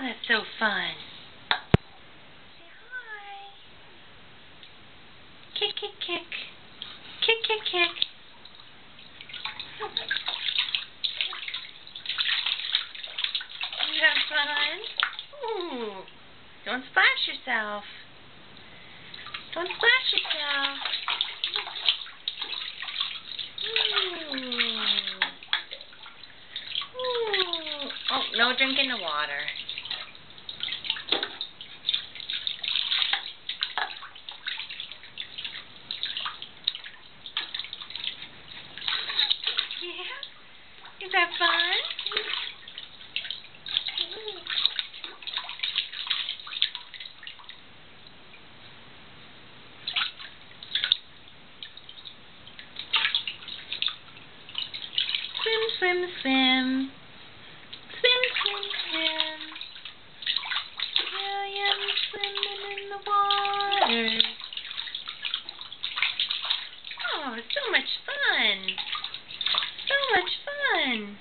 that's so fun. Say hi. Kick, kick, kick. Kick, kick, kick. You have fun? Ooh. Don't splash yourself. Don't splash yourself. Ooh. Oh, no drinking the water. Yeah? Is that fun? Swim, swim, swim. Swim, swim, swim. I am swimming in the water. Oh, so much fun. So much fun.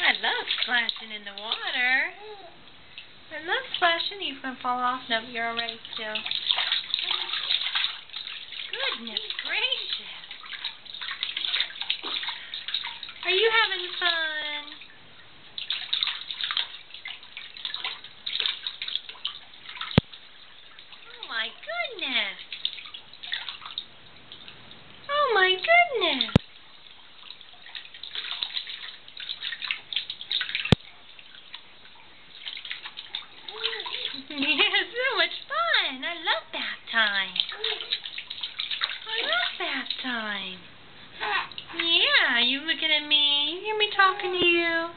I love splashing in the water. I love splashing. You're going to fall off. No, you're all right still. Goodness gracious. Are you having fun? Oh my goodness. Oh my goodness. Yeah, so much fun. I love bath time. I love bath time. Yeah, you looking at me. You hear me talking to you?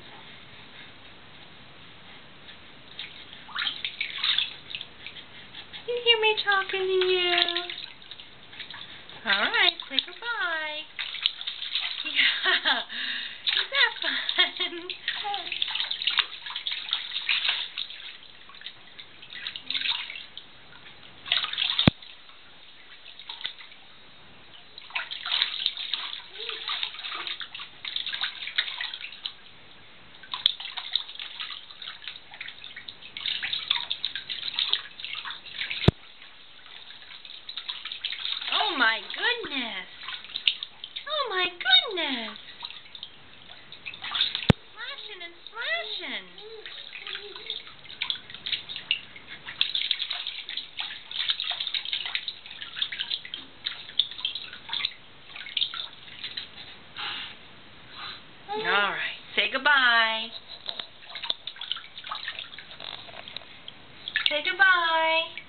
You hear me talking to you? All right, say goodbye. Yeah. Is that fun? Oh my goodness. Oh my goodness. Splashing and splashing. All right. Say goodbye. Say goodbye.